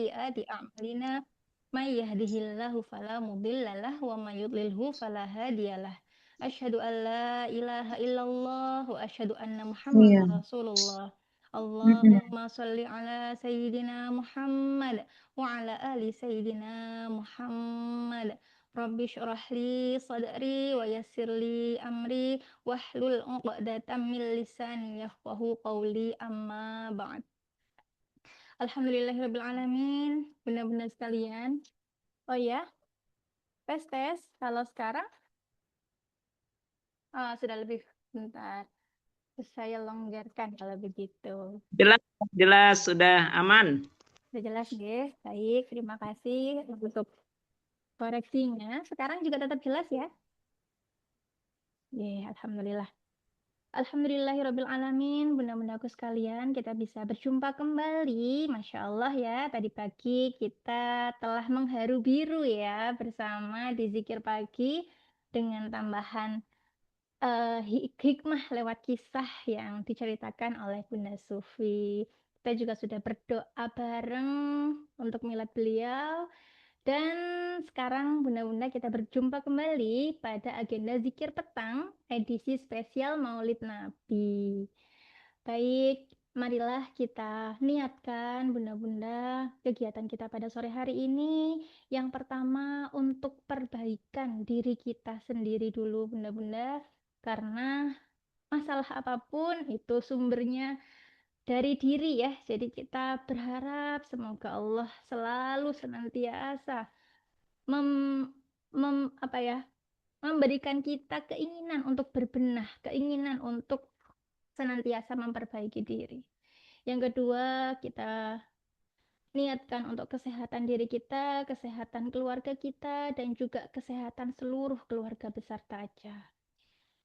sayyiati a'malina may yahdihillahu fala mudhillalah wa may yudlilhu fala hadiyalah. Asyhadu an la ilaha illallah wa asyhadu anna Iya. Muhammadar Rasulullah. Mm-mm. Allahumma shalli ala sayyidina Muhammad wa ala ali sayyidina Muhammad. Rabbi syrah li sadri wa yassir li amri wahlul 'uqdatam min lisani yafqahu qawli amma ba'd. Alhamdulillahirabbil alamin. Benar-benar sekalian. Oh ya, tes. Kalau sekarang sudah lebih bentar. Terus saya longgarkan kalau begitu. Jelas, jelas sudah aman. Sudah jelas, nggih. Baik, terima kasih untuk koreksinya. Sekarang juga tetap jelas ya? Alhamdulillah. Alhamdulillahirabbil alamin. Bunda-bundaku sekalian, kita bisa berjumpa kembali. Masya Allah ya, tadi pagi kita telah mengharu biru ya bersama di zikir pagi dengan tambahan hikmah lewat kisah yang diceritakan oleh Bunda Sufi. Kita juga sudah berdoa bareng untuk milad beliau. Dan sekarang bunda-bunda kita berjumpa kembali pada agenda zikir petang edisi spesial Maulid Nabi. Baik, marilah kita niatkan bunda-bunda kegiatan kita pada sore hari ini. Yang pertama untuk perbaikan diri kita sendiri dulu bunda-bunda. Karena masalah apapun itu sumbernya dari diri ya. Jadi kita berharap semoga Allah selalu senantiasa mem, memberikan kita keinginan untuk berbenah, keinginan untuk senantiasa memperbaiki diri. Yang kedua, kita niatkan untuk kesehatan diri kita, kesehatan keluarga kita, dan juga kesehatan seluruh keluarga beserta aja.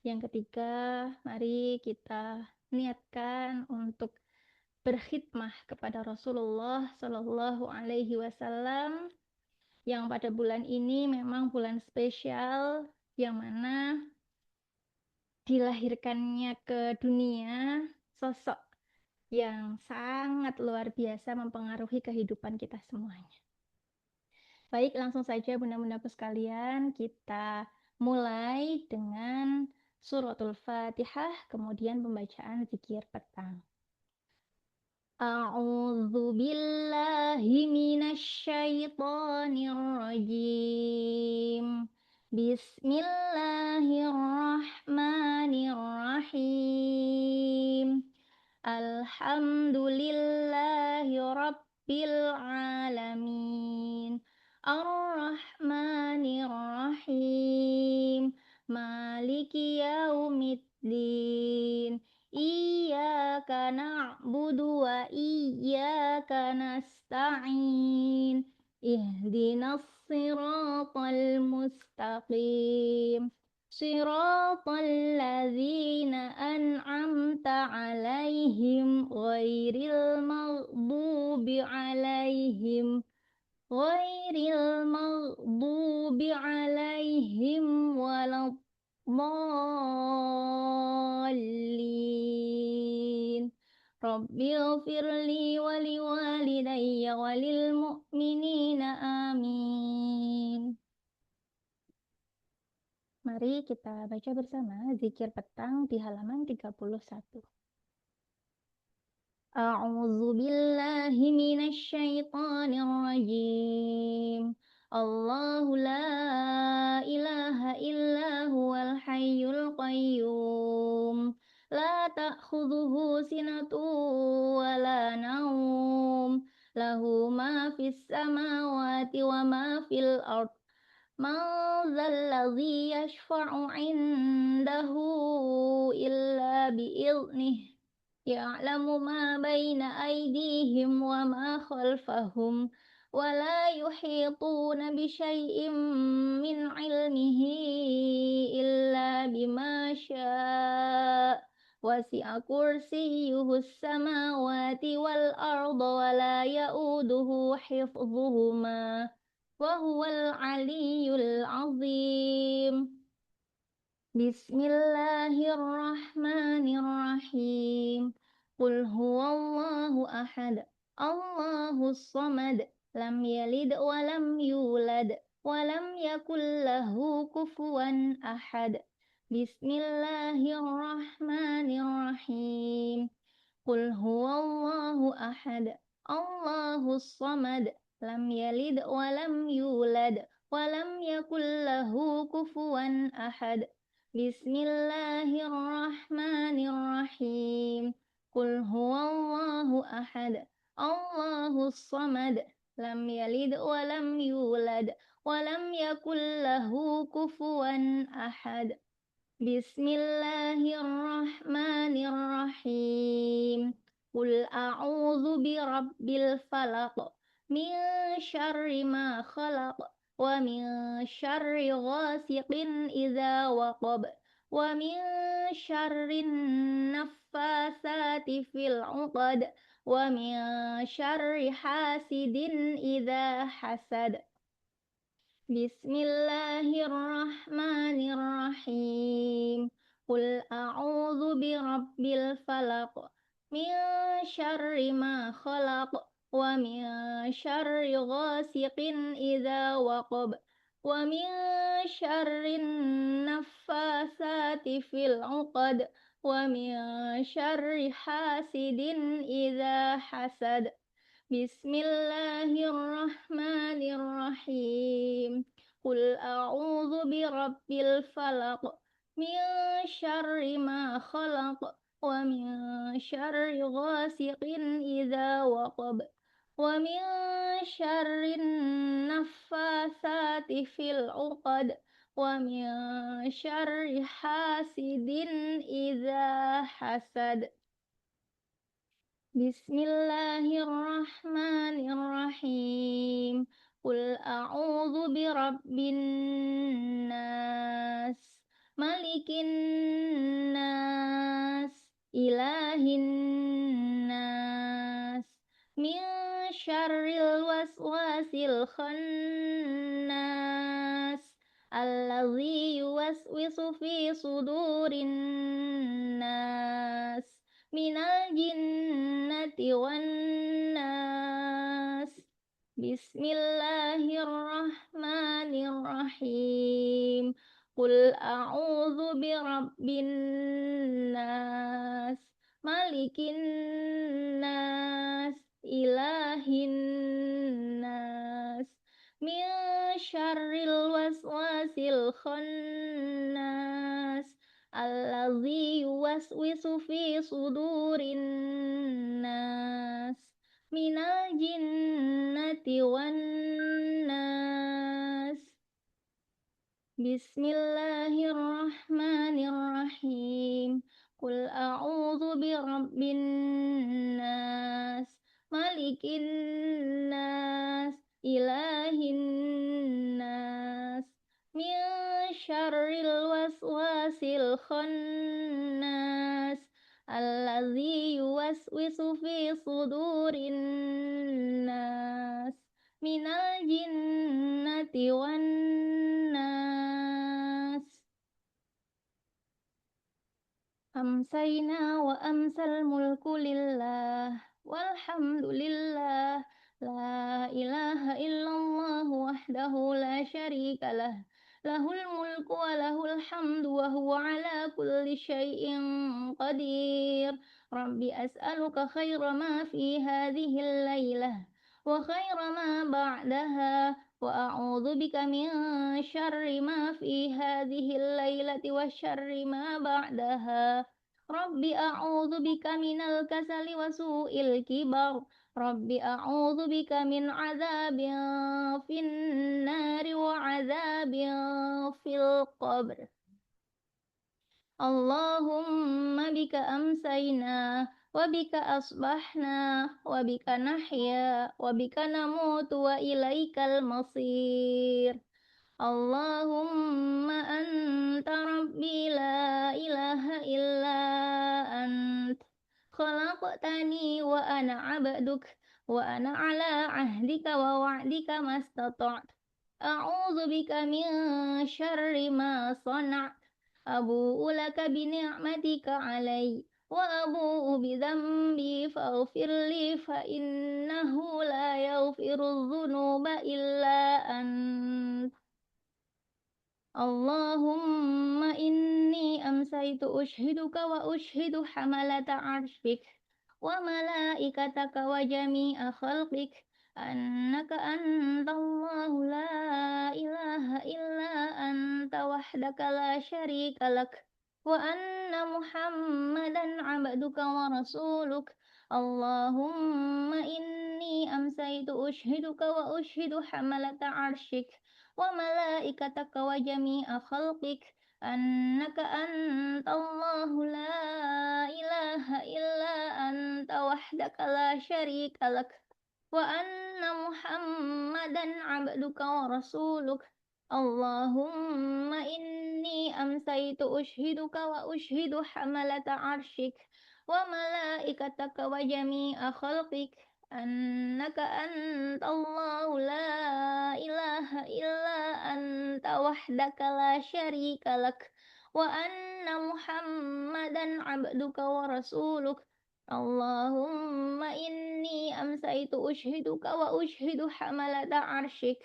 Yang ketiga, mari kita niatkan untuk berkhidmah kepada Rasulullah Shallallahu Alaihi Wasallam yang pada bulan ini memang bulan spesial yang mana dilahirkannya ke dunia sosok yang sangat luar biasa mempengaruhi kehidupan kita semuanya. Baik, langsung saja bunda-bundaku sekalian, kita mulai dengan suratul Fatihah, kemudian pembacaan zikir petang. A'udzu billahi minasy syaithanir rajim. Bismillahirrahmanirrahim. Alhamdulillahi rabbil alamin. Ar-Rahmanir-Rahim. Maliki yaumiddin. Iyyaka na'budu wa iyyaka nasta'in. Ihdinas siratal mustaqim. Siratal ladzina an'amta 'alaihim ghairil maghdubi 'alaihim waladdallin. Rabbighfirli wa liwalidayya walil mu'minina amin. Mari kita baca bersama zikir petang di halaman 31. A'udzu billahi minasy syaithanir rajim. Allahu la ilaha illa huwal hayyul qayyum. La ta'khudhuhu sinatu wa la naum. Lahu ma fis samawati wa ma fil ard. Man dzalladzi yashfa'u 'indahu illa bi'idhnihi. Ya'lamu ma baina aydihim wa ma khalfahum wa la yuhituna bi syai'in min 'ilmihi illa bima syaa' wasi'a kursiyyuhus samawati wal arda wa la ya'uduhu hifdhuhuma wa huwal 'aliyyul 'azim. Bismillahirrahmanirrahim. Qul huwallahu ahad. Allahus samad. lam yalid wa lam yulad wa lam yakul lahu kufuwan ahad. Bismillahirrahmanirrahim. Qul huwallahu ahad, Allahus samad, lam yalid wa lam yulad wa lam yakul lahu kufuwan ahad. Bismillahirrahmanirrahim. Qul huwallahu ahad, Allahus samad, lam yalid wa lam yulad wa lam yakul lahu kufuwan ahad. Bismillahirrahmanirrahim. Qul a'udzu birabbil falaq min syarri ma khalaq wa min syarri ghasiqin idza waqab wa min syarrin naffasati fil 'uqad wa min syarri hasidin idza hasad. Bismillahirrahmanirrahim. Qul a'udzu birabbil falaq min syarri ma khalaq wa min syarri ghasiqin idza waqab wa min syarrin naffasati fil 'uqad wa min syarri hasidin idza hasad. Bismillahirrahmanirrahim. Qul a'udzu birabbil falaq min syarri ma khalaq wa min syarri ghasiqin idza waqab wa min syarrin naffasati fil 'uqad wa min syarri hasidin idza hasad. Bismillahirrahmanirrahim. Qul a'udzu birabbin nas, malikin nas, ilahin nas, min syarril waswasil khannas, allazi yuwaswisu fi sudurin nas, minal jinnati wan nas. Bismillahirrahmanirrahim. Qul a'udzu birabbin nas, malikin nas, ilahin nas, min syarril waswasil khannas, allazi yuwaswisu fi sudurin nas, minal jinnati wan nas. Bismillahirrahmanirrahim. Qul a'udzu birabbin nas, malikin nas, ilahin nas, min syarril waswasil khannas, allazi yuwaswisu fi sudurin nas, minal jinnati wan nas. Amsayna wa amsal mulku lillah walhamdulillah, la ilaha illallah wahdahu la syarika lah, lahul mulku wa lahul hamdu wa huwa ala kulli syai'in qadir. Rabbi as'aluka khaira ma fi hadhil laylah wa khaira ma ba'daha wa a'udzu bika min syarri ma fi hadhil laylati wa syarri ma ba'daha. Rabbi a'udzu bika minal kasali wa su'il kibar. Rabbi a'udzu bika min adzabin fin nari wa adzabin fil qabr. Allahumma bika amsayna wa bika asbahna wa bika nahya wa bika namutu wa ilaikal masir. Allahumma anta rabbi la ilaha illa ant, khalaqtani wa ana abduk wa ana ala ahdika wa wa'dika mastata'at. A'udzu bika min syarri ma sana'at. Abu'u laka bi ni'matika alai وأبوء بذنبي فاغفر لي فإنه لا يغفر الذنوب إلا أنت. اللهم إني أمسيت أشهدك وأشهد حملة عرشك وملائكتك وجميع خلقك أنك أنت الله لا إله إلا أنت وحدك لا شريك لك وأن محمدا عبدك ورسولك. اللهم إني أمسيت أشهدك وأشهد حملة عرشك وملائكتك وجميع خلقك أنك أنت الله لا إله إلا أنت وحدك لا شريك لك وأن محمدا عبدك ورسولك. اللهم إني أمسيت أشهدك وأشهد حملة عرشك وملائكتك وجميع خلقك أنك أنت الله لا إله إلا أنت وحدك لا شريك لك وأن محمدا عبدك ورسولك. اللهم إني أمسيت أشهدك وأشهد حملة عرشك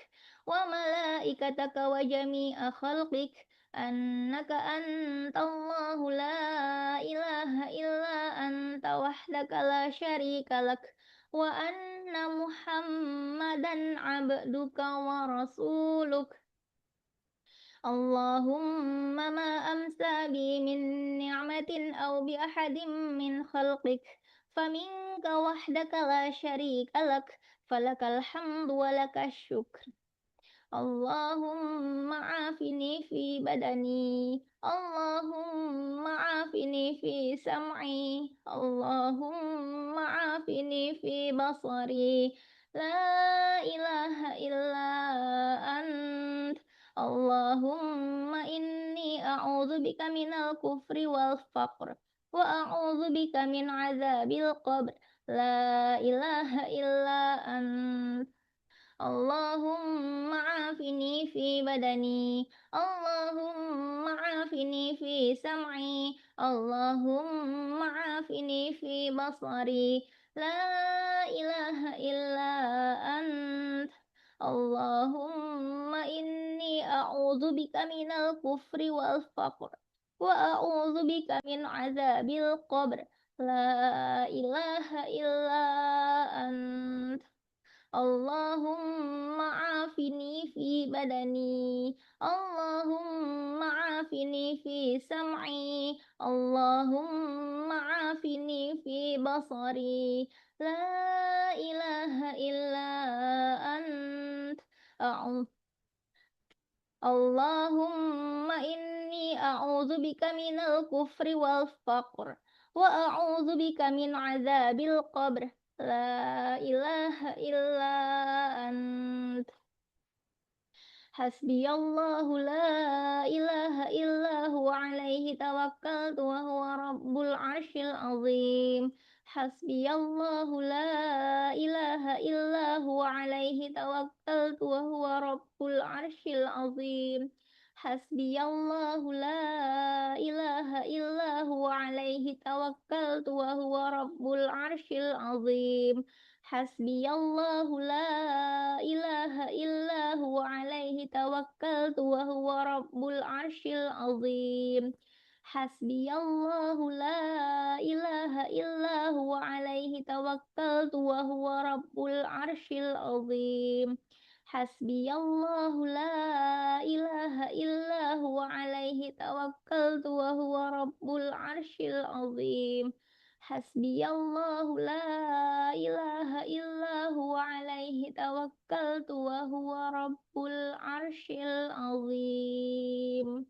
وملائكتك وجميع خلقك أنك أنت الله لا إله إلا أنت وحدك لا شريك لك وأن محمدا عبدك ورسولك. اللهم ما أمسى بي من نعمة أو بأحد من خلقك فمنك وحدك لا شريك لك فلك الحمد ولك الشكر. اللهم عافني في بدني اللهم عافني في سمعي اللهم عافني في بصري لا إله إلا أنت. اللهم إني أعوذ بك من الكفر والفقر وأعوذ بك من عذاب القبر لا إله إلا أنت. اللهم عافني في بدني اللهم عافني في سمعي اللهم عافني في بصري لا إله إلا أنت. اللهم إني أعوذ بك من الكفر والفقر وأعوذ بك من عذاب القبر لا إله إلا أنت. اللهم عافني في بدني اللهم عافني في سمعي اللهم عافني في بصري لا إله إلا أنت. اللهم إني أعوذ بك من الكفر والفقر وأعوذ بك من عذاب القبر لا إله إلا أنت. حسبي الله لا إله إلا هو عليه توكلت وهو رب العرش العظيم. حسبي الله لا إله إلا هو عليه توكلت وهو رب العرش العظيم. حسبي الله لا إله إلا هو عليه توكلت وهو رب العرش العظيم. حسبي الله لا إله إلا هو عليه توكلت وهو رب العرش العظيم. حسبي الله لا إله إلا هو عليه توكلت وهو رب العرش العظيم. حسبي الله لا إله إلا هو عليه توكلت وهو رب العرش العظيم. حسبي الله لا إله إلا هو عليه توكلت وهو رب العرش العظيم.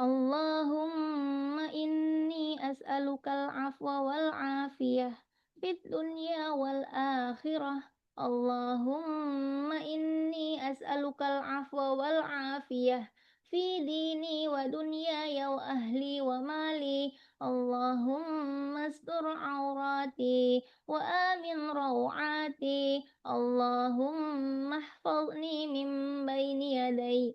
اللهم إني أسألك العفو والعافية في الدنيا والآخرة. اللهم إني أسألك العفو والعافية في ديني ودنياي وأهلي ومالي. اللهم استر عوراتي وآمن روعاتي. اللهم احفظني من بين يدي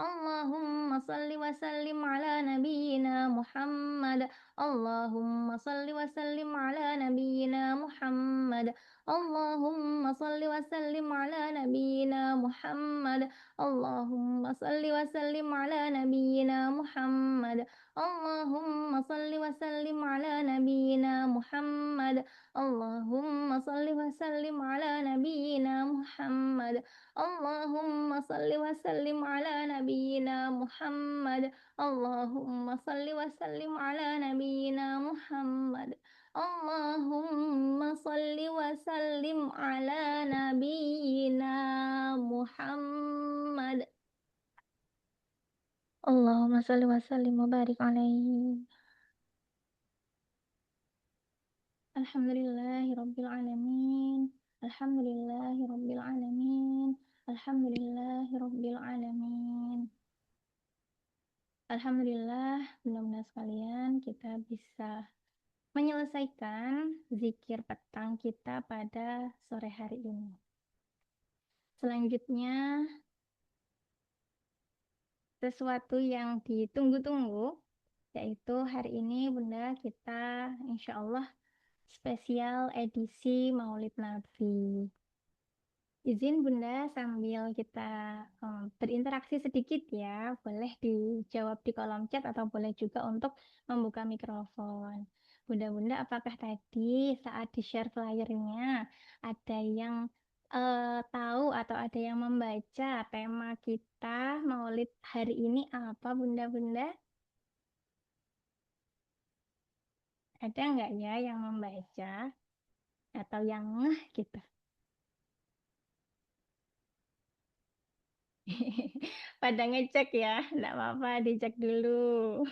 Allahumma salli wa sallim ala nabiyyina Muhammad. Allahumma salli wa sallim ala nabiyyina Muhammad. Allahumma salli wa sallim ala nabiyyina Muhammad. Allahumma salli wa sallim ala nabiyyina Muhammad. Allahumma salli wa sallim ala nabiyyina Muhammad. Allahumma salli wa sallim ala nabiyyina Muhammad. Allahumma salli wa sallim ala nabiyyina Muhammad. Allahumma salli wa sallim ala nabiyyina Muhammad. Allahumma salli wa sallim ala nabiyyina Muhammad. Allahumma salli wa sallim wa barik alaihi. Alhamdulillahi rabbil alamin. Alhamdulillahi rabbil alamin. Alhamdulillahi rabbil alamin. Alhamdulillah, benar-benar sekalian kita bisa menyelesaikan zikir petang kita pada sore hari ini. Selanjutnya, sesuatu yang ditunggu-tunggu, yaitu hari ini Bunda kita insya Allah spesial edisi Maulid Nabi. Izin Bunda sambil kita berinteraksi sedikit ya, boleh dijawab di kolom chat atau boleh juga untuk membuka mikrofon. Bunda-bunda, apakah tadi saat di-share flyernya ada yang tahu atau ada yang membaca tema kita Maulid hari ini apa Bunda-bunda? Ada nggak ya yang membaca atau yang ngeh gitu? Pada ngecek ya, enggak apa-apa, dicek dulu.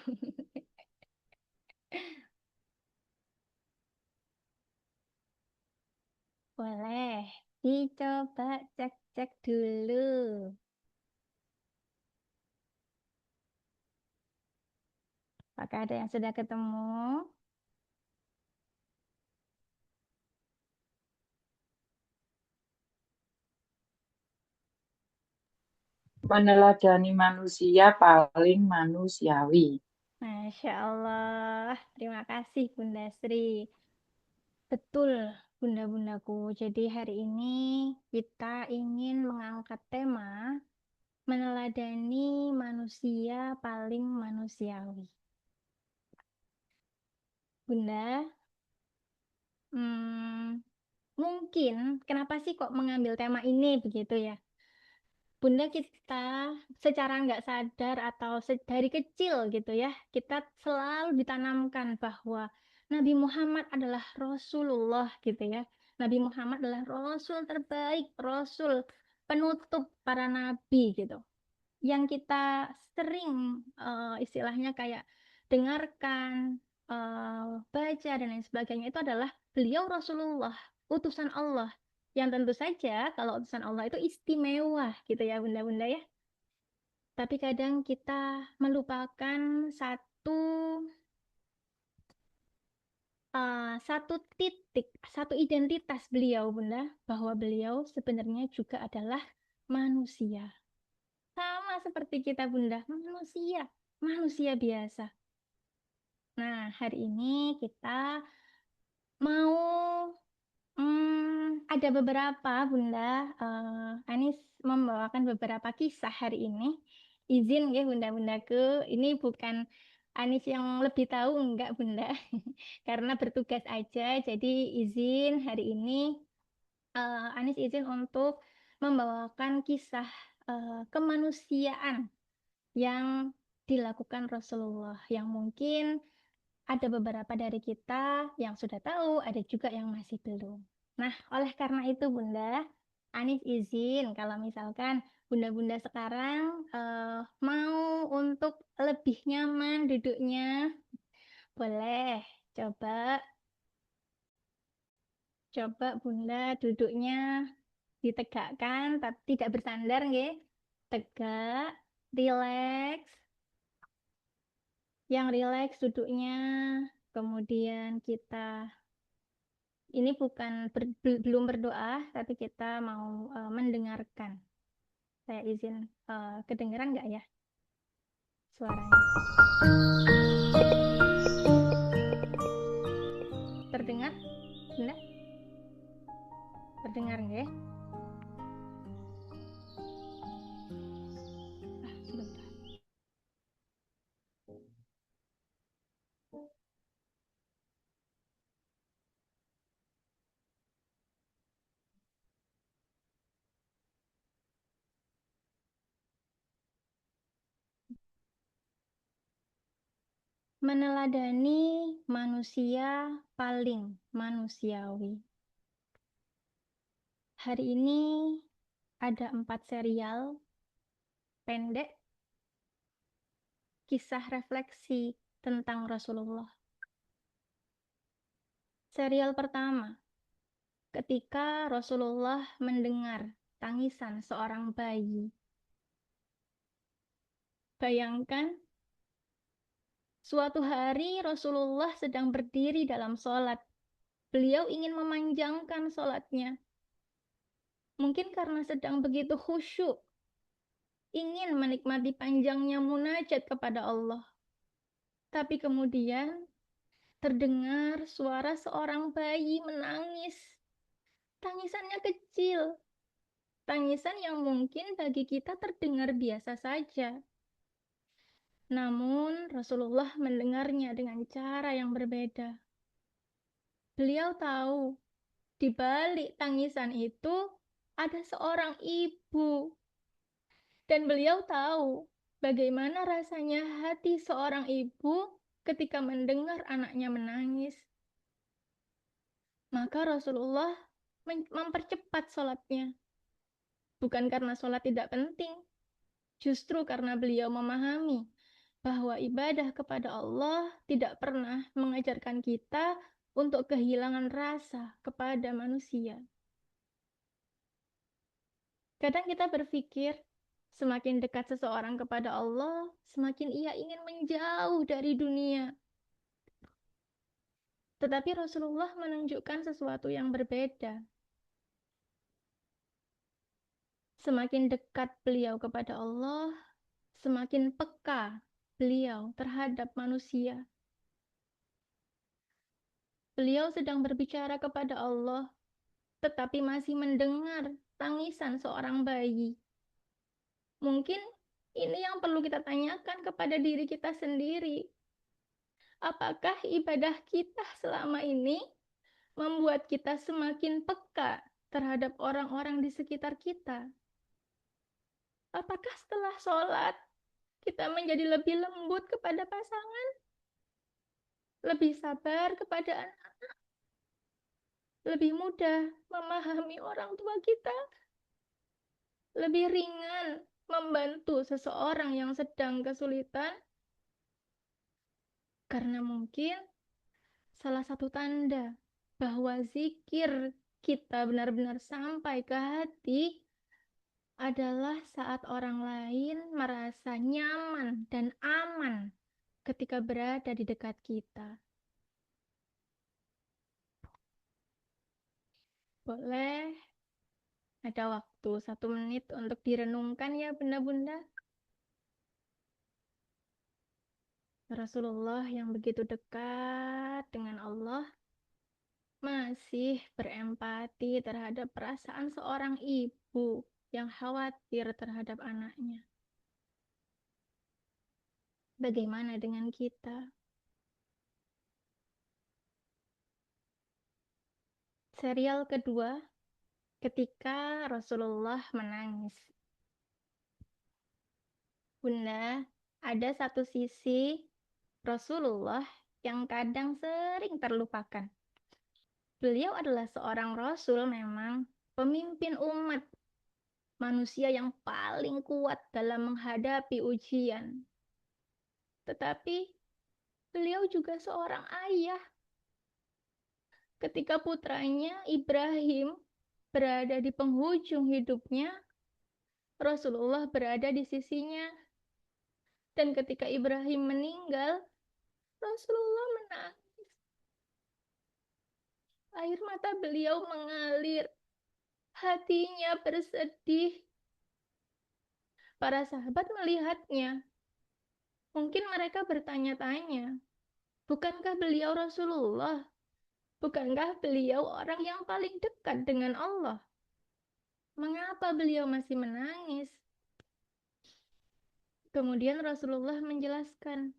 Boleh, dicoba cek-cek dulu. Apakah ada yang sudah ketemu? Meneladani manusia paling manusiawi. Masya Allah, terima kasih Bunda Sri. Betul, Bunda-bundaku. Jadi hari ini kita ingin mengangkat tema meneladani manusia paling manusiawi. Bunda, mungkin kenapa sih kok mengambil tema ini begitu ya? Bunda, kita secara nggak sadar atau dari kecil gitu ya, kita selalu ditanamkan bahwa Nabi Muhammad adalah Rasulullah gitu ya. Nabi Muhammad adalah Rasul terbaik, Rasul penutup para nabi gitu. Yang kita sering istilahnya kayak dengarkan, baca dan lain sebagainya itu adalah beliau Rasulullah, utusan Allah. Yang tentu saja kalau utusan Allah itu istimewa gitu ya Bunda-bunda ya. Tapi kadang kita melupakan satu titik, satu identitas beliau Bunda, bahwa beliau sebenarnya juga adalah manusia. Sama seperti kita Bunda, manusia biasa. Nah, hari ini kita mau ada beberapa Bunda, Anis membawakan beberapa kisah hari ini. Izin ya Bunda-bundaku, ini bukan Anis yang lebih tahu enggak Bunda, karena bertugas aja. Jadi izin hari ini Anis izin untuk membawakan kisah kemanusiaan yang dilakukan Rasulullah, yang mungkin ada beberapa dari kita yang sudah tahu, ada juga yang masih belum. Nah, oleh karena itu Bunda, Anis izin kalau misalkan Bunda-bunda sekarang mau untuk lebih nyaman duduknya, boleh coba Bunda duduknya ditegakkan tapi tidak bersandar nggih. Tegak, rileks. Yang rileks duduknya, kemudian kita ini bukan belum berdoa, tapi kita mau mendengarkan. Saya izin kedengeran nggak ya? suaranya. Terdengar? Bunda? Terdengar nggak? Sebentar. Meneladani manusia paling manusiawi. Hari ini ada 4 serial pendek kisah refleksi tentang Rasulullah. Serial pertama, ketika Rasulullah mendengar tangisan seorang bayi. Bayangkan, suatu hari Rasulullah sedang berdiri dalam sholat. Beliau ingin memanjangkan sholatnya. Mungkin karena sedang begitu khusyuk, ingin menikmati panjangnya munajat kepada Allah. Tapi kemudian terdengar suara seorang bayi menangis. Tangisannya kecil, tangisan yang mungkin bagi kita terdengar biasa saja. Namun Rasulullah mendengarnya dengan cara yang berbeda. Beliau tahu di balik tangisan itu ada seorang ibu. Dan beliau tahu bagaimana rasanya hati seorang ibu ketika mendengar anaknya menangis. Maka Rasulullah mempercepat sholatnya. Bukan karena sholat tidak penting, justru karena beliau memahami bahwa ibadah kepada Allah tidak pernah mengajarkan kita untuk kehilangan rasa kepada manusia. Kadang kita berpikir, semakin dekat seseorang kepada Allah, semakin ia ingin menjauh dari dunia. Tetapi Rasulullah menunjukkan sesuatu yang berbeda. Semakin dekat beliau kepada Allah, semakin peka beliau terhadap manusia. Beliau sedang berbicara kepada Allah, tetapi masih mendengar tangisan seorang bayi. Mungkin ini yang perlu kita tanyakan kepada diri kita sendiri. Apakah ibadah kita selama ini membuat kita semakin peka terhadap orang-orang di sekitar kita? Apakah setelah sholat kita menjadi lebih lembut kepada pasangan, lebih sabar kepada anak, lebih mudah memahami orang tua kita, lebih ringan membantu seseorang yang sedang kesulitan? Karena mungkin salah satu tanda bahwa zikir kita benar-benar sampai ke hati adalah saat orang lain merasa nyaman dan aman ketika berada di dekat kita. Boleh ada waktu 1 menit untuk direnungkan ya bunda-bunda. Rasulullah yang begitu dekat dengan Allah masih berempati terhadap perasaan seorang ibu yang khawatir terhadap anaknya. Bagaimana dengan kita? Serial kedua, ketika Rasulullah menangis. Bunda, ada satu sisi Rasulullah yang kadang sering terlupakan. Beliau adalah seorang Rasul memang, pemimpin umat, manusia yang paling kuat dalam menghadapi ujian. Tetapi beliau juga seorang ayah. Ketika putranya Ibrahim berada di penghujung hidupnya, Rasulullah berada di sisinya. Dan ketika Ibrahim meninggal, Rasulullah menangis. Air mata beliau mengalir, hatinya bersedih. Para sahabat melihatnya. Mungkin mereka bertanya-tanya, bukankah beliau Rasulullah? Bukankah beliau orang yang paling dekat dengan Allah? Mengapa beliau masih menangis? Kemudian Rasulullah menjelaskan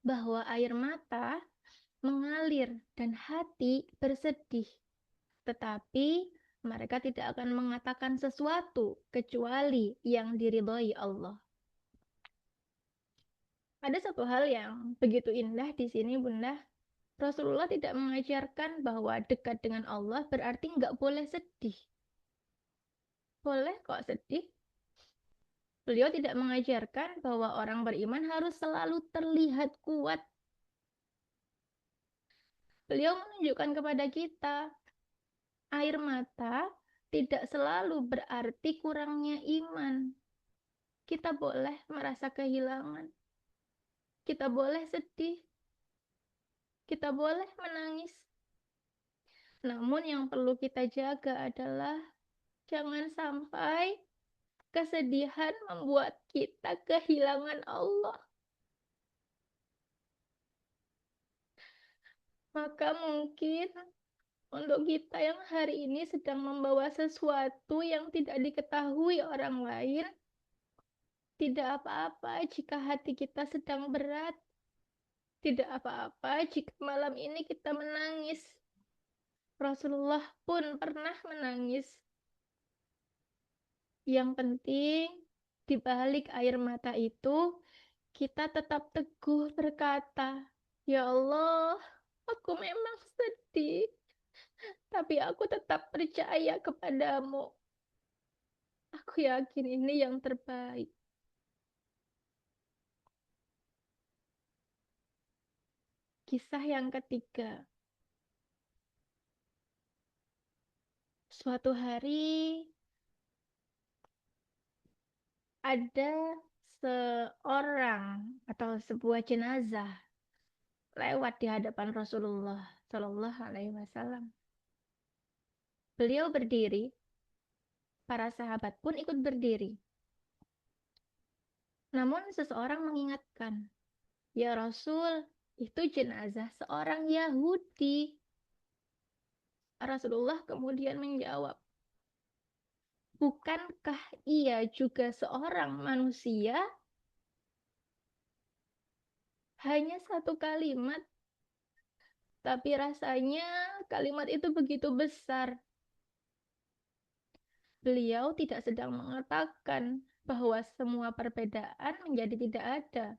bahwa air mata mengalir dan hati bersedih. Tetapi mereka tidak akan mengatakan sesuatu kecuali yang diridhoi Allah. Ada satu hal yang begitu indah di sini, Bunda. Rasulullah tidak mengajarkan bahwa dekat dengan Allah berarti nggak boleh sedih. Boleh kok sedih. Beliau tidak mengajarkan bahwa orang beriman harus selalu terlihat kuat. Beliau menunjukkan kepada kita, air mata tidak selalu berarti kurangnya iman. Kita boleh merasa kehilangan. Kita boleh sedih. Kita boleh menangis. Namun yang perlu kita jaga adalah jangan sampai kesedihan membuat kita kehilangan Allah. Maka mungkin untuk kita yang hari ini sedang membawa sesuatu yang tidak diketahui orang lain, tidak apa-apa jika hati kita sedang berat. Tidak apa-apa jika malam ini kita menangis. Rasulullah pun pernah menangis. Yang penting, di balik air mata itu, kita tetap teguh berkata, "Ya Allah, aku memang sedih, tapi aku tetap percaya kepadamu. Aku yakin ini yang terbaik." Kisah yang ketiga. Suatu hari ada seorang atau sebuah jenazah lewat di hadapan Rasulullah Shallallahu Alaihi Wasallam. Beliau berdiri, para sahabat pun ikut berdiri. Namun seseorang mengingatkan, "Ya Rasul, itu jenazah seorang Yahudi." Rasulullah kemudian menjawab, "Bukankah ia juga seorang manusia?" Hanya satu kalimat, tapi rasanya kalimat itu begitu besar. Beliau tidak sedang mengatakan bahwa semua perbedaan menjadi tidak ada.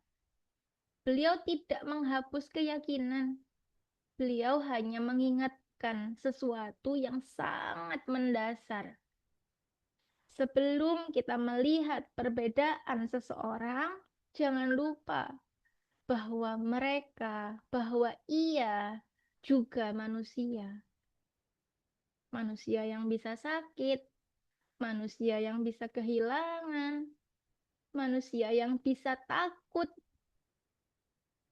Beliau tidak menghapus keyakinan. Beliau hanya mengingatkan sesuatu yang sangat mendasar. Sebelum kita melihat perbedaan seseorang, jangan lupa bahwa ia juga manusia. Manusia yang bisa sakit, manusia yang bisa kehilangan, manusia yang bisa takut,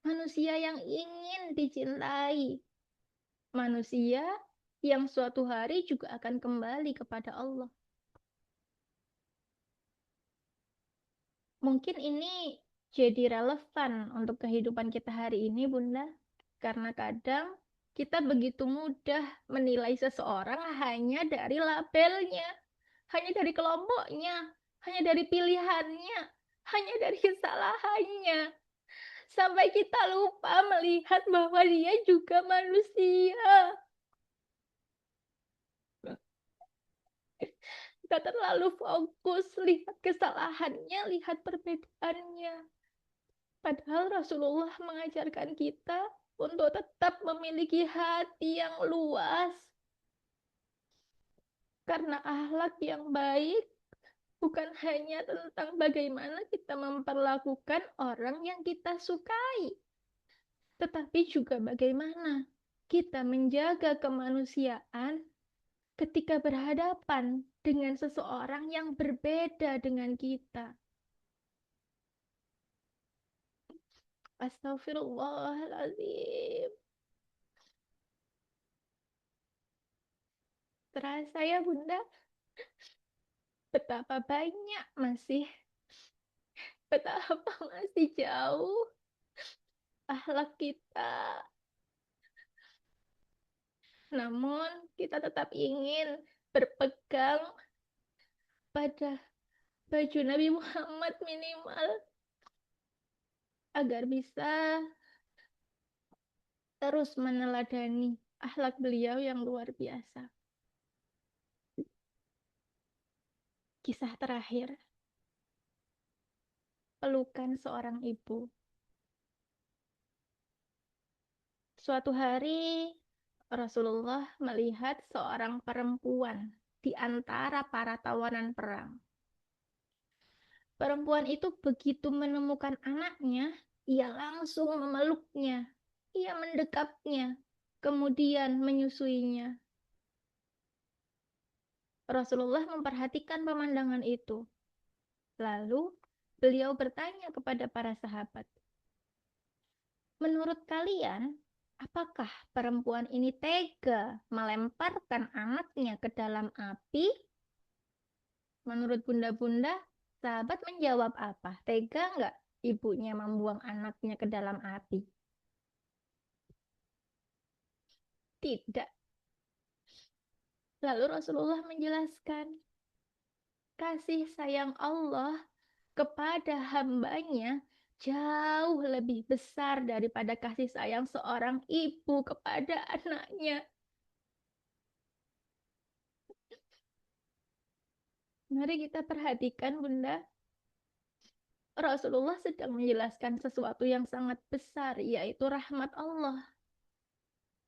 manusia yang ingin dicintai, manusia yang suatu hari juga akan kembali kepada Allah. Mungkin ini jadi relevan untuk kehidupan kita hari ini, Bunda, karena kadang kita begitu mudah menilai seseorang hanya dari labelnya, hanya dari kelompoknya, hanya dari pilihannya, hanya dari kesalahannya. Sampai kita lupa melihat bahwa dia juga manusia. Kita terlalu fokus lihat kesalahannya, lihat perbedaannya. Padahal Rasulullah mengajarkan kita untuk tetap memiliki hati yang luas. Karena akhlak yang baik bukan hanya tentang bagaimana kita memperlakukan orang yang kita sukai, tetapi juga bagaimana kita menjaga kemanusiaan ketika berhadapan dengan seseorang yang berbeda dengan kita. Astagfirullahaladzim. Terasa ya Bunda, betapa banyak masih betapa masih jauh akhlak kita. Namun kita tetap ingin berpegang pada baju Nabi Muhammad minimal agar bisa terus meneladani akhlak beliau yang luar biasa. Kisah terakhir, pelukan seorang ibu. Suatu hari Rasulullah melihat seorang perempuan di antara para tawanan perang. Perempuan itu begitu menemukan anaknya, ia langsung memeluknya, ia mendekapnya, kemudian menyusuinya. Rasulullah memperhatikan pemandangan itu. Lalu beliau bertanya kepada para sahabat, menurut kalian, apakah perempuan ini tega melemparkan anaknya ke dalam api? Menurut bunda-bunda, sahabat menjawab apa? Tega nggak ibunya membuang anaknya ke dalam api? Tidak. Lalu Rasulullah menjelaskan, kasih sayang Allah kepada hambanya jauh lebih besar daripada kasih sayang seorang ibu kepada anaknya. Mari kita perhatikan, Bunda. Rasulullah sedang menjelaskan sesuatu yang sangat besar, yaitu rahmat Allah.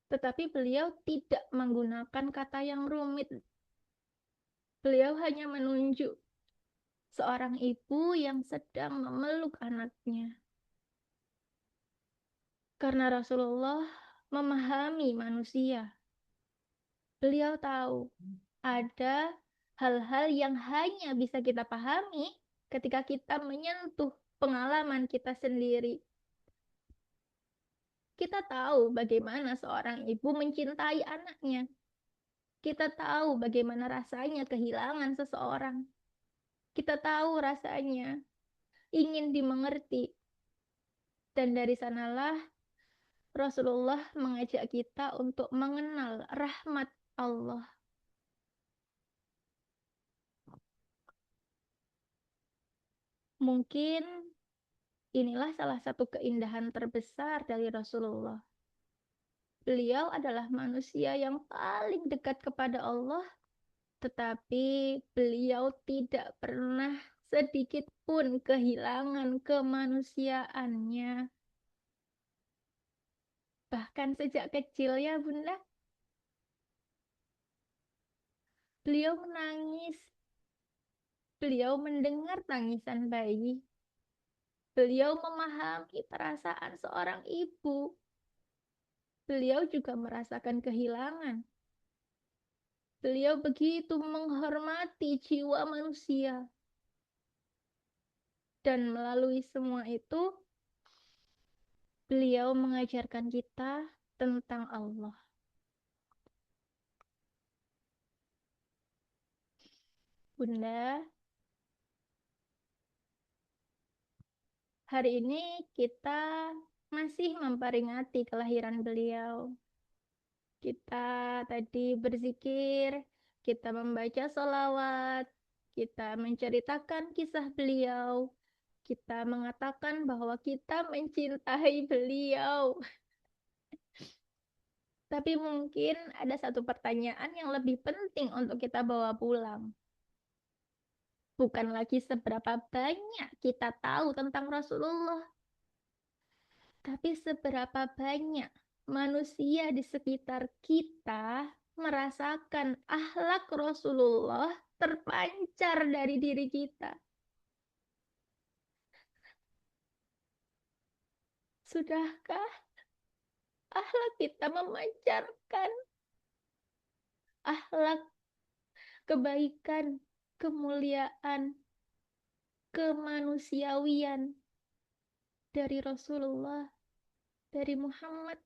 Tetapi beliau tidak menggunakan kata yang rumit. Beliau hanya menunjuk seorang ibu yang sedang memeluk anaknya. Karena Rasulullah memahami manusia. Beliau tahu ada hal-hal yang hanya bisa kita pahami ketika kita menyentuh pengalaman kita sendiri. Kita tahu bagaimana seorang ibu mencintai anaknya. Kita tahu bagaimana rasanya kehilangan seseorang. Kita tahu rasanya ingin dimengerti. Dan dari sanalah Rasulullah mengajak kita untuk mengenal rahmat Allah. Mungkin inilah salah satu keindahan terbesar dari Rasulullah. Beliau adalah manusia yang paling dekat kepada Allah, tetapi beliau tidak pernah sedikit pun kehilangan kemanusiaannya. Bahkan sejak kecil ya Bunda, beliau menangis. Beliau mendengar tangisan bayi. Beliau memahami perasaan seorang ibu. Beliau juga merasakan kehilangan. Beliau begitu menghormati jiwa manusia. Dan melalui semua itu, beliau mengajarkan kita tentang Allah. Bunda, hari ini kita masih memperingati kelahiran beliau. Kita tadi berzikir, kita membaca sholawat, kita menceritakan kisah beliau, kita mengatakan bahwa kita mencintai beliau. Tapi mungkin ada satu pertanyaan yang lebih penting untuk kita bawa pulang. Bukan lagi seberapa banyak kita tahu tentang Rasulullah, tapi seberapa banyak manusia di sekitar kita merasakan akhlak Rasulullah terpancar dari diri kita. Sudahkah akhlak kita memancarkan akhlak kebaikan, kemuliaan, kemanusiawian dari Rasulullah, dari Muhammad?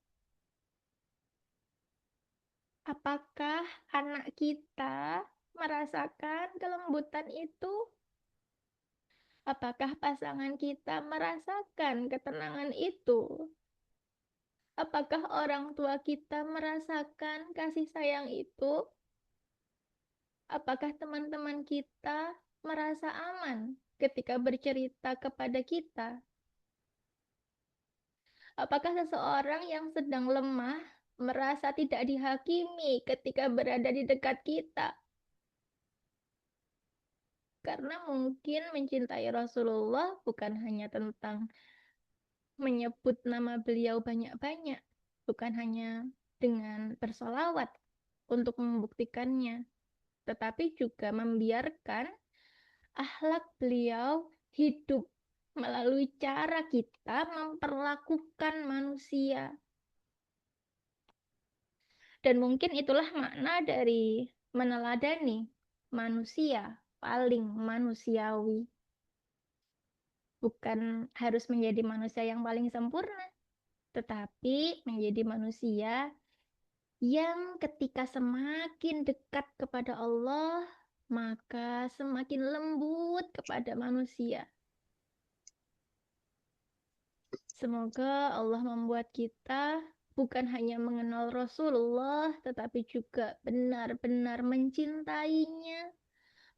Apakah anak kita merasakan kelembutan itu? Apakah pasangan kita merasakan ketenangan itu? Apakah orang tua kita merasakan kasih sayang itu? Apakah teman-teman kita merasa aman ketika bercerita kepada kita? Apakah seseorang yang sedang lemah merasa tidak dihakimi ketika berada di dekat kita? Karena mungkin mencintai Rasulullah bukan hanya tentang menyebut nama beliau banyak-banyak, bukan hanya dengan bersolawat untuk membuktikannya, tetapi juga membiarkan akhlak beliau hidup melalui cara kita memperlakukan manusia. Dan mungkin itulah makna dari meneladani manusia paling manusiawi. Bukan harus menjadi manusia yang paling sempurna, tetapi menjadi manusia yang ketika semakin dekat kepada Allah, maka semakin lembut kepada manusia. Semoga Allah membuat kita bukan hanya mengenal Rasulullah, tetapi juga benar-benar mencintainya,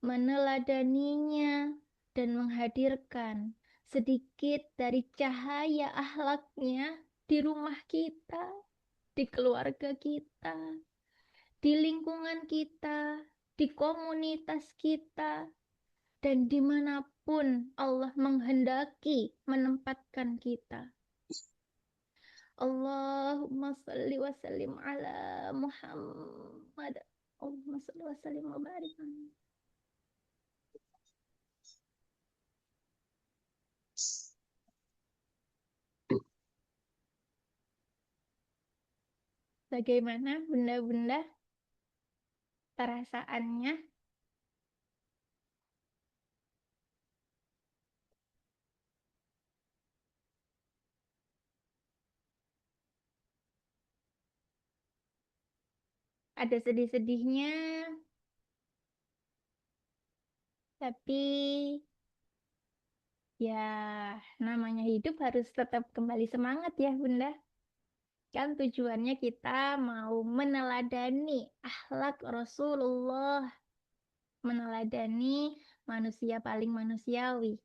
meneladaninya, dan menghadirkan sedikit dari cahaya akhlaknya di rumah kita, di keluarga kita, di lingkungan kita, di komunitas kita, dan dimanapun Allah menghendaki menempatkan kita. Allahumma salli wa sallim ala Muhammad. Allahumma salli wa sallim wa barik. Bagaimana bunda-bunda perasaannya? Ada sedih-sedihnya, tapi ya namanya hidup harus tetap kembali semangat ya bunda. Kan tujuannya kita mau meneladani akhlak Rasulullah, meneladani manusia paling manusiawi.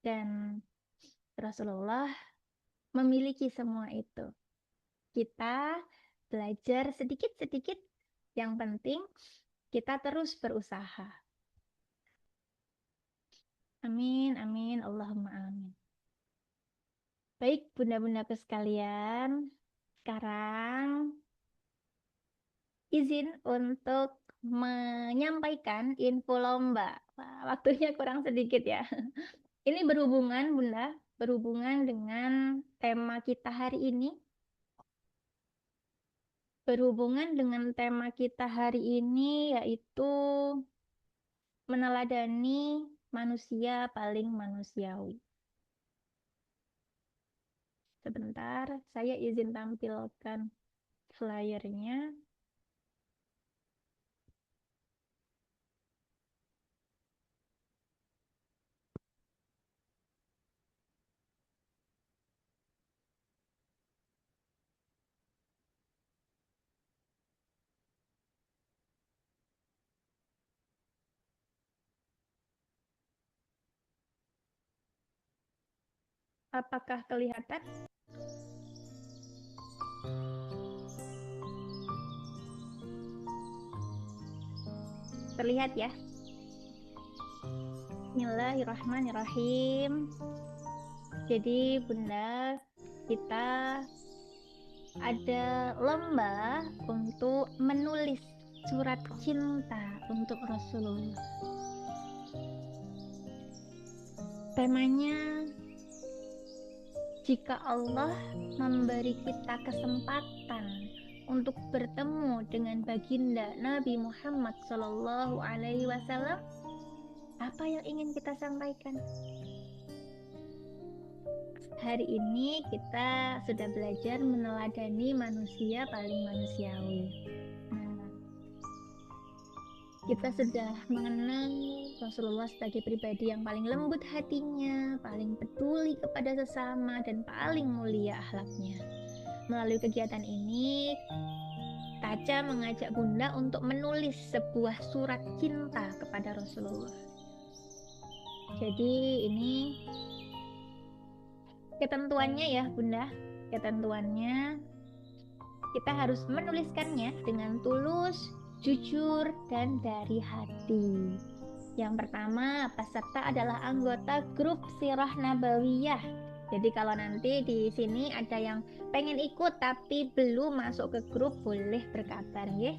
Dan Rasulullah memiliki semua itu. Kita belajar sedikit-sedikit, yang penting kita terus berusaha. Amin, amin, Allahumma amin. Baik, bunda-bundaku sekalian, sekarang izin untuk menyampaikan info lomba. Wah, waktunya kurang sedikit ya. Ini berhubungan, Bunda, berhubungan dengan tema kita hari ini. Berhubungan dengan tema kita hari ini, yaitu meneladani manusia paling manusiawi. Sebentar, saya izin tampilkan flyernya. Apakah kelihatan? Terlihat ya? Bismillahirrahmanirrahim. Jadi Bunda, kita ada lomba untuk menulis surat cinta untuk Rasulullah. Temanya, jika Allah memberi kita kesempatan untuk bertemu dengan baginda Nabi Muhammad SAW, apa yang ingin kita sampaikan? Hari ini kita sudah belajar meneladani manusia paling manusiawi. Nah, kita sudah mengenal Rasulullah sebagai pribadi yang paling lembut hatinya, paling peduli kepada sesama, dan paling mulia akhlaknya. Melalui kegiatan ini, Taca mengajak Bunda untuk menulis sebuah surat cinta kepada Rasulullah. Jadi ini ketentuannya ya Bunda, ketentuannya kita harus menuliskannya dengan tulus, jujur, dan dari hati. Yang pertama, peserta adalah anggota grup Sirah Nabawiyah. Jadi kalau nanti di sini ada yang pengen ikut tapi belum masuk ke grup, boleh berkabar ya.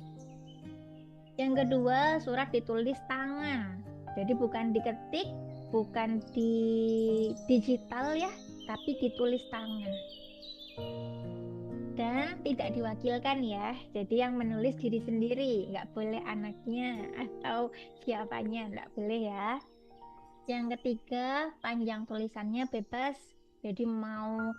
Yang kedua, surat ditulis tangan. Jadi bukan diketik, bukan di digital ya, tapi ditulis tangan. Dan tidak diwakilkan ya, jadi yang menulis diri sendiri, nggak boleh anaknya atau siapanya, nggak boleh ya. Yang ketiga, panjang tulisannya bebas, jadi mau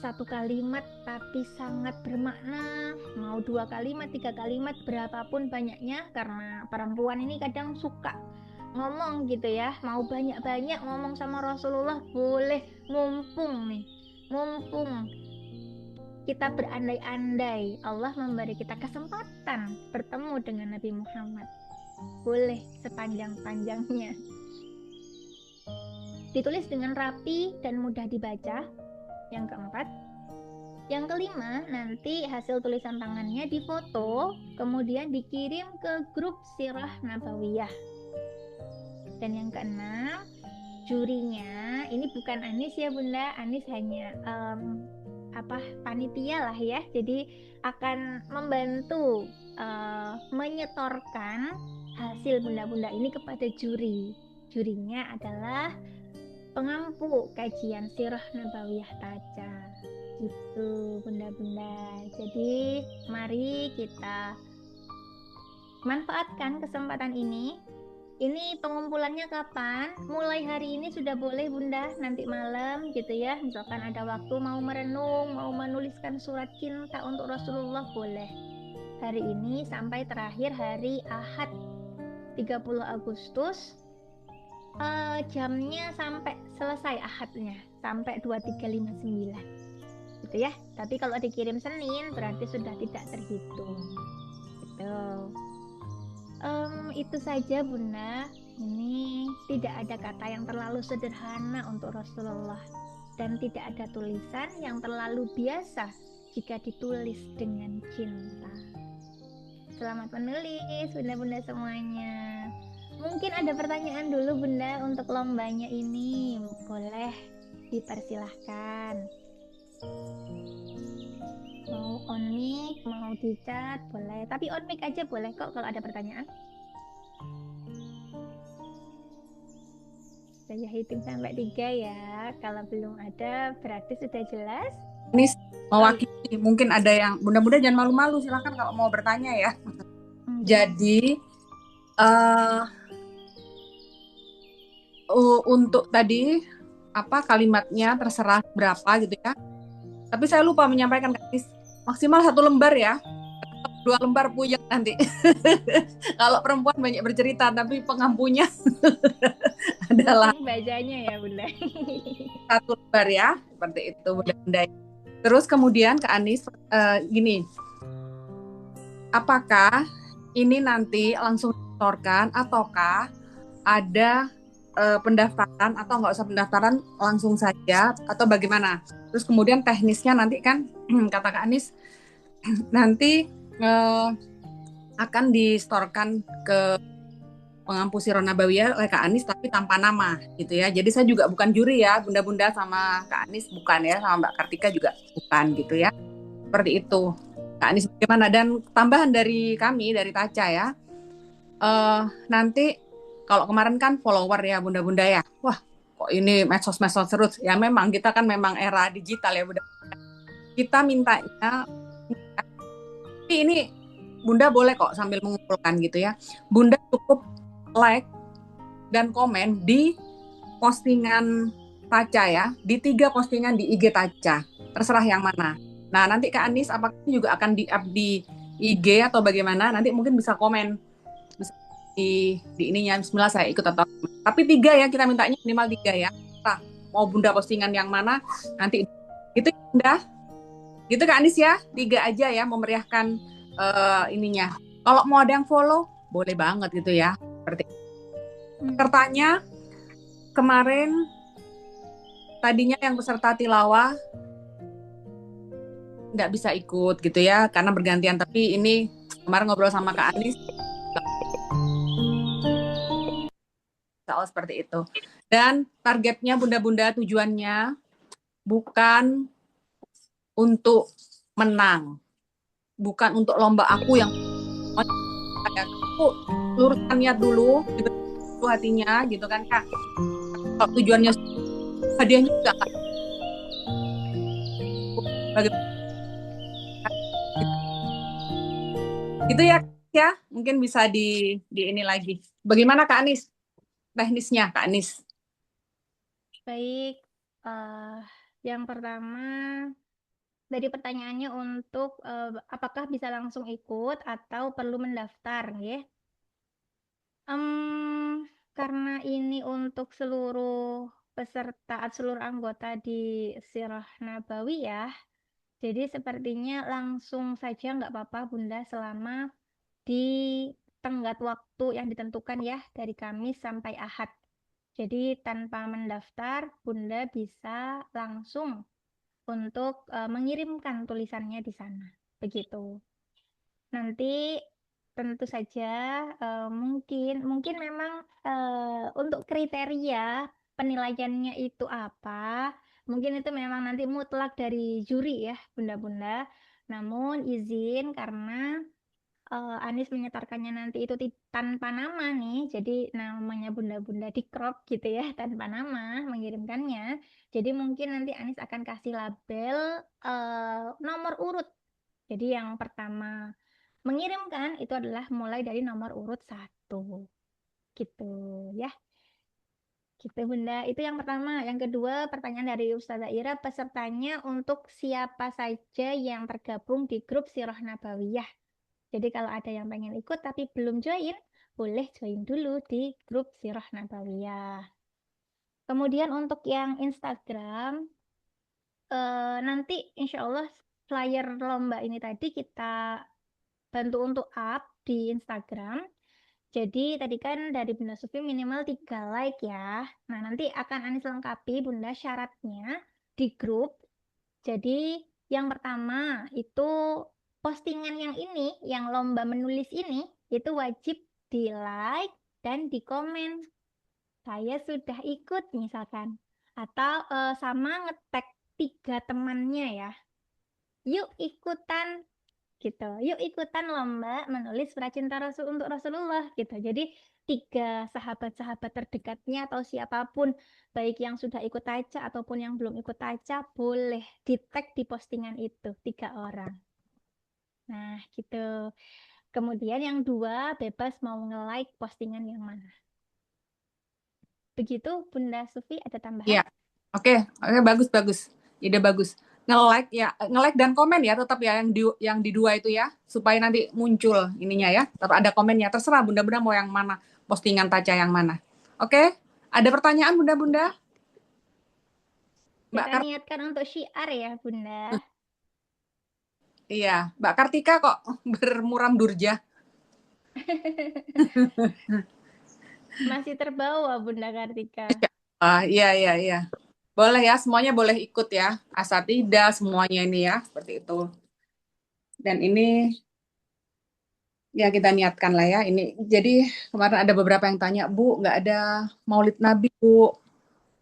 satu kalimat tapi sangat bermakna, mau 2 kalimat, 3 kalimat, berapapun banyaknya, karena perempuan ini kadang suka ngomong gitu ya, mau banyak-banyak ngomong sama Rasulullah, boleh, mumpung kita berandai-andai, Allah memberi kita kesempatan bertemu dengan Nabi Muhammad, boleh sepanjang-panjangnya. Ditulis dengan rapi dan mudah dibaca. Yang keempat. Yang kelima, nanti hasil tulisan tangannya difoto, kemudian dikirim ke grup Sirah Nabawiyah. Dan yang keenam, jurinya, ini bukan Anis ya Bunda, Anis hanya panitia lah ya, jadi akan membantu menyetorkan hasil bunda-bunda ini kepada juri. Jurinya adalah pengampu kajian Sirah Nabawiyah Taca, gitu bunda-bunda. Jadi mari kita manfaatkan kesempatan ini. Ini pengumpulannya kapan? Mulai hari ini sudah boleh Bunda, nanti malam gitu ya. Misalkan ada waktu mau merenung, mau menuliskan surat cinta untuk Rasulullah, boleh. Hari ini sampai terakhir hari Ahad 30 Agustus. Jamnya sampai selesai Ahadnya, sampai 23.59 gitu ya. Tapi kalau dikirim Senin berarti sudah tidak terhitung gitu. Itu saja Bunda. Ini tidak ada kata yang terlalu sederhana untuk Rasulullah, dan tidak ada tulisan yang terlalu biasa jika ditulis dengan cinta. Selamat menulis bunda-bunda semuanya. Mungkin ada pertanyaan dulu Bunda untuk lombanya ini, boleh dipersilahkan. Mau on mic, mau di chat, boleh. Tapi on mic aja boleh kok kalau ada pertanyaan. Saya hitung sampai 3 ya. Kalau belum ada berarti sudah jelas. Nis mewakili, mungkin ada yang bunda-bunda jangan malu-malu, silakan kalau mau bertanya ya. Jadi untuk tadi kalimatnya terserah berapa gitu ya. Tapi saya lupa menyampaikan maksimal 1 lembar ya. 2 lembar puyeng nanti. Kalau perempuan banyak bercerita, tapi pengampunya adalah bacanya ya Bunda. 1 lembar ya, seperti itu Bunda-bunda. Terus kemudian ke Anis, gini, apakah ini nanti langsung disetorkan ataukah ada pendaftaran atau nggak usah pendaftaran langsung saja atau bagaimana? Terus kemudian teknisnya nanti kan kata Kak Anis nanti akan distorkan ke pengampu Sirah Nabawiyah oleh Kak Anis tapi tanpa nama gitu ya. Jadi saya juga bukan juri ya, bunda-bunda sama Kak Anis bukan ya, sama Mbak Kartika juga bukan gitu ya. Seperti itu. Kak Anis bagaimana? Dan tambahan dari kami, dari Taca ya, nanti kalau kemarin kan follower ya bunda-bunda ya, wah kok ini medsos-medsos terus, ya memang kita kan memang era digital ya bunda. Kita mintanya, tapi ini bunda boleh kok sambil mengumpulkan gitu ya, bunda cukup like dan komen di postingan Taca ya, di 3 postingan di IG Taca, terserah yang mana. Nah nanti Kak Anis apakah juga akan di-up di IG atau bagaimana, nanti mungkin bisa komen di ininya Bismillah saya ikut atau tapi 3 ya kita mintanya minimal 3 ya. Nah, mau Bunda postingan yang mana nanti gitu ya, Bunda. Gitu Kak Anis ya, 3 aja ya memeriahkan ininya. Kalau mau ada yang follow boleh banget gitu ya. Seperti pesertanya kemarin tadinya yang peserta tilawah nggak bisa ikut gitu ya karena bergantian, tapi ini kemarin ngobrol sama Kak Anis soal seperti itu. Dan targetnya Bunda-Bunda tujuannya bukan untuk menang, bukan untuk lomba aku yang aku luruskan niat dulu gitu hatinya gitu kan Kak. Kalau tujuannya hadiahnya juga Kak. Gitu ya, mungkin bisa di ini lagi. Bagaimana Kak Anis? Teknisnya Kak Anis. Baik, yang pertama dari pertanyaannya untuk apakah bisa langsung ikut atau perlu mendaftar, ya? Karena ini untuk seluruh peserta, seluruh anggota di Sirah Nabawiyah, jadi sepertinya langsung saja nggak apa-apa Bunda selama di tenggat waktu yang ditentukan ya dari Kamis sampai Ahad. Jadi tanpa mendaftar, Bunda bisa langsung untuk mengirimkan tulisannya di sana. Begitu. Nanti tentu saja mungkin memang untuk kriteria penilaiannya itu apa, mungkin itu memang nanti mutlak dari juri ya Bunda-Bunda. Namun izin karena Anies menyetorkannya nanti itu tanpa nama nih, jadi namanya Bunda-Bunda di crop gitu ya, tanpa nama mengirimkannya. Jadi mungkin nanti Anies akan kasih label nomor urut. Jadi yang pertama mengirimkan itu adalah mulai dari nomor urut 1. Gitu ya. Gitu Bunda, itu yang pertama. Yang kedua, pertanyaan dari Ustazah Ira, pesertanya untuk siapa saja yang tergabung di grup Sirah Nabawiyah. Jadi kalau ada yang pengen ikut tapi belum join, boleh join dulu di grup Sirah Nabawiyah. Kemudian untuk yang Instagram, nanti insya Allah flyer lomba ini tadi kita bantu untuk up di Instagram. Jadi tadi kan dari Bunda Sufi minimal 3 like ya. Nah nanti akan Anis lengkapi Bunda syaratnya di grup. Jadi yang pertama itu postingan yang ini, yang lomba menulis ini, itu wajib di like dan di komen. Saya sudah ikut misalkan. Atau sama ngetag 3 temannya ya. Yuk ikutan gitu. Yuk ikutan lomba menulis Pracinta Rasul untuk Rasulullah gitu. Jadi 3 sahabat-sahabat terdekatnya atau siapapun, baik yang sudah ikut taca ataupun yang belum ikut taca, boleh di-tag di postingan itu 3 orang. Nah, gitu. Kemudian yang 2, bebas mau nge-like postingan yang mana. Begitu, Bunda Sufi, ada tambahan? Iya. Oke, bagus. Ide bagus. Nge-like dan komen ya tetap ya yang di 2 itu ya, supaya nanti muncul ininya ya. Tetap ada komennya. Terserah Bunda-bunda mau yang mana, postingan taca yang mana. Oke? Ada pertanyaan Bunda-bunda? Kita niatkan untuk syiar ya, Bunda. Iya, Mbak Kartika kok bermuram durja. Masih terbawa Bunda Kartika. Iya. Boleh ya, semuanya boleh ikut ya. Asatidah semuanya ini ya, seperti itu. Dan ini ya kita niatkan lah ya. Ini jadi kemarin ada beberapa yang tanya, Bu, nggak ada Maulid Nabi Bu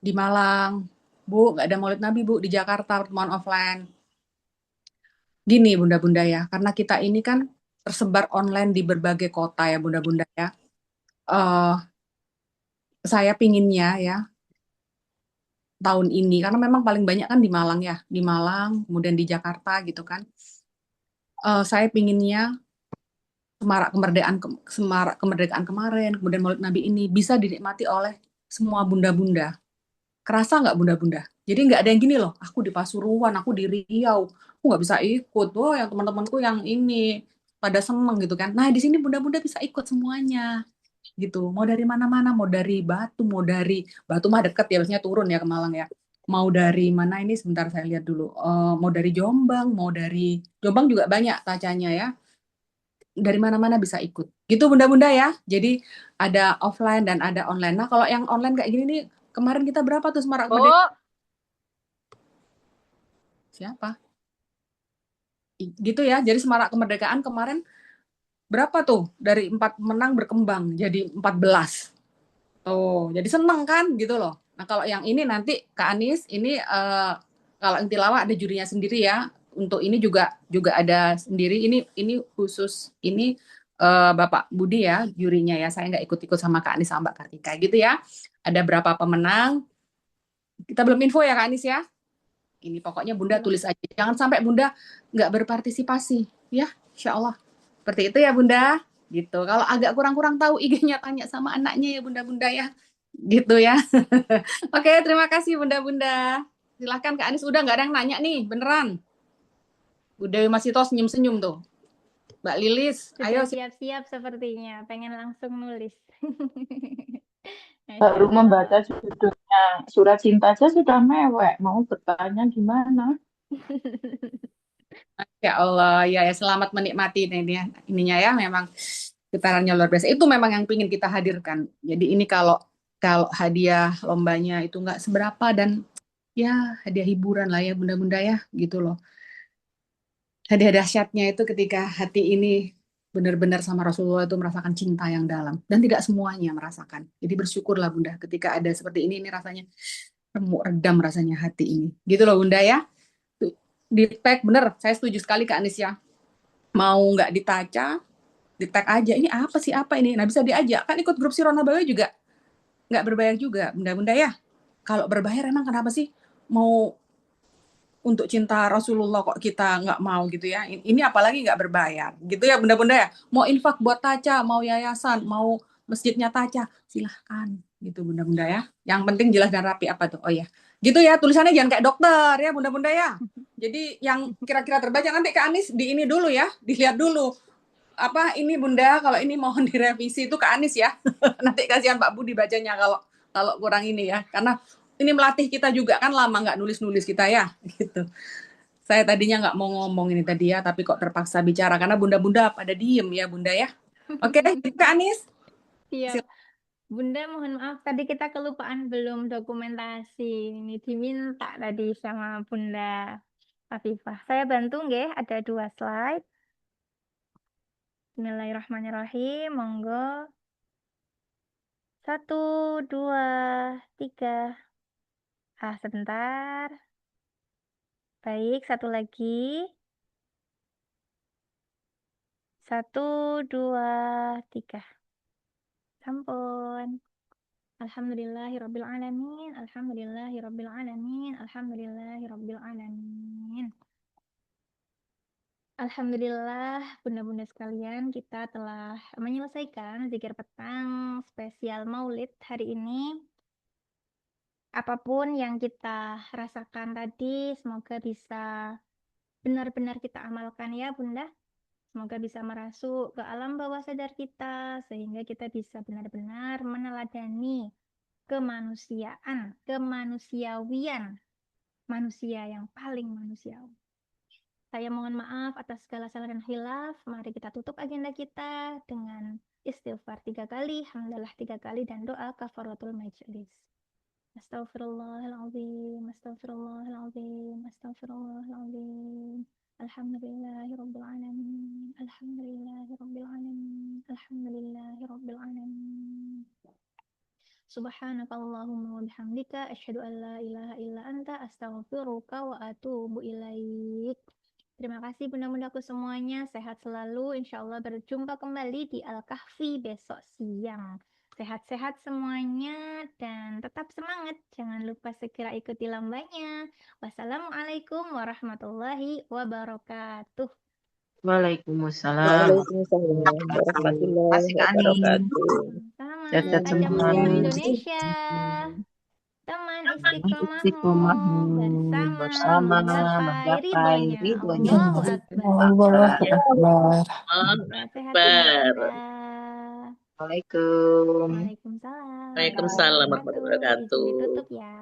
di Malang. Bu, nggak ada Maulid Nabi Bu di Jakarta pertemuan offline. Gini Bunda-bunda ya, karena kita ini kan tersebar online di berbagai kota ya Bunda-bunda ya. Saya pinginnya ya tahun ini karena memang paling banyak kan di Malang ya, di Malang kemudian di Jakarta gitu kan. Saya pinginnya semarak kemerdekaan kemarin kemudian Maulid Nabi ini bisa dinikmati oleh semua bunda-bunda. Kerasa nggak bunda-bunda? Jadi nggak ada yang gini loh, aku di Pasuruan, aku di Riau, aku nggak bisa ikut. Oh, yang teman-temanku yang ini pada seneng gitu kan. Nah di sini bunda-bunda bisa ikut semuanya. gitu. Mau dari mana-mana, mau dari Batu, mau dari Batu mah deket ya, biasanya turun ya ke Malang ya. Mau dari mana ini sebentar saya lihat dulu. Mau dari Jombang, mau dari Jombang juga banyak tacanya ya. Dari mana-mana bisa ikut. Gitu Bunda-bunda ya. Jadi ada offline dan ada online. Nah, kalau yang online kayak gini nih, kemarin kita berapa tuh Semarak Bu, Merdeka? Siapa? Gitu ya. Jadi Semarak Kemerdekaan kemarin berapa tuh? Dari 4 menang berkembang jadi 14. Oh, jadi seneng kan gitu loh. Nah, kalau yang ini nanti Kak Anis ini kalau yang tilawah ada jurinya sendiri ya. Untuk ini juga ada sendiri. Ini khusus ini Bapak Budi ya jurinya ya. Saya nggak ikut-ikut sama Kak Anis sama Mbak Kartika gitu ya. Ada berapa pemenang? Kita belum info ya Kak Anis ya. Ini pokoknya Bunda Belum. tulis aja. Jangan sampai Bunda nggak berpartisipasi ya. Insya Allah. Seperti itu ya Bunda. Gitu. Kalau agak kurang-kurang tahu IG-nya tanya sama anaknya ya Bunda-bunda ya. Gitu ya. Oke, terima kasih Bunda-bunda. Silahkan Kak Anis. Udah nggak ada yang nanya nih, beneran. Udah masih tos senyum-senyum tuh. Mbak Lilis, ayo. Sudah siap-siap sepertinya, pengen langsung nulis. baru Masya membaca Allah. judulnya surat cinta aja sudah mewek. Mau bertanya gimana? Ya Allah, ya selamat menikmati ininya ya. Memang getarannya luar biasa. Itu memang yang ingin kita hadirkan. Jadi ini kalau kalau hadiah lombanya itu nggak seberapa dan ya hadiah hiburan lah ya bunda-bunda ya gitu loh. Hadiah dahsyatnya itu ketika hati ini benar-benar sama Rasulullah itu merasakan cinta yang dalam dan tidak semuanya merasakan. Jadi bersyukurlah bunda ketika ada seperti ini rasanya remuk redam rasanya hati ini. Gitu loh bunda ya. Di tag bener, saya setuju sekali Kak Anis ya. Mau nggak ditaca, di tag aja ini apa sih apa ini. Nah bisa diajak kan ikut grup si Rona Bawe juga nggak berbayar juga bunda-bunda ya. Kalau berbayar emang kenapa sih mau untuk cinta Rasulullah kok kita nggak mau gitu ya. Ini apalagi nggak berbayar gitu ya bunda-bunda ya. Mau infak buat Taca, mau yayasan, mau masjidnya Taca, silahkan gitu bunda-bunda ya. Yang penting jelas dan rapi apa tuh. Oh ya, gitu ya tulisannya jangan kayak dokter ya bunda-bunda ya. Jadi yang kira-kira terbaca nanti ke Anis di ini dulu ya, dilihat dulu. Apa ini bunda kalau ini mohon direvisi itu ke Anis ya. Nanti kasihan Pak Budi bacanya kalau kalau kurang ini ya. Karena ini melatih kita juga kan lama nggak nulis-nulis kita ya gitu. Saya tadinya nggak mau ngomong ini tadi ya, tapi kok terpaksa bicara karena bunda-bunda pada diem ya bunda ya. Oke, Kak Anis. Siap. Bunda, mohon maaf tadi kita kelupaan belum dokumentasi. Ini diminta tadi sama Bunda Afifah. Saya bantu nggih, ada 2 slide. Bismillahirrahmanirrahim. Monggo. 1, 2, 3. Sebentar. Baik, satu lagi. 1, 2, 3. Sampun. Alhamdulillahirabbil alamin. Alhamdulillahirabbil alamin. Alhamdulillahirabbil alamin. Alhamdulillah, bunda-bunda sekalian, kita telah menyelesaikan zikir petang spesial Maulid hari ini. Apapun yang kita rasakan tadi, semoga bisa benar-benar kita amalkan ya bunda. Semoga bisa merasuk ke alam bawah sadar kita, sehingga kita bisa benar-benar meneladani kemanusiaan, kemanusiawian manusia yang paling manusiawi. Saya mohon maaf atas segala salah dan khilaf. Mari kita tutup agenda kita dengan istighfar 3 kali, hamdalah 3 kali, dan doa kafaratul majelis. Astaghfirullahaladzim, astaghfirullahaladzim, astaghfirullahaladzim. Alhamdulillahirabbil alamin, alhamdulillahirabbil alamin, alhamdulillahirabbil alamin. Subhanakallahumma wa bihamdika asyhadu an la ilaha illa anta astaghfiruka wa atubu ilaik. Terima kasih bunda-bundaku semuanya, sehat selalu. Insya Allah berjumpa kembali di Al-Kahfi besok siang. Sehat-sehat semuanya dan tetap semangat. Jangan lupa segera ikuti lombanya. Wassalamualaikum warahmatullahi wabarakatuh. Waalaikumsalam. Waalaikumsalam Terima warahmatullahi kasih Kak Ani. wabarakatuh. Sama Sehat-sehat Ajang semua. Muslim Indonesia. Teman istiqomahmu Istiqomahmu bersama menggapai ridhonya. ridhonya. Allahu Akbar. Allah Akbar. Allah Sehat-sehat Akbar. bunda. Waalaikumsalam. Waalaikumsalam Waalaikumsalam warahmatullahi warahmatullahi wabarakatuh. Izin wabarakatuh. ditutup ya.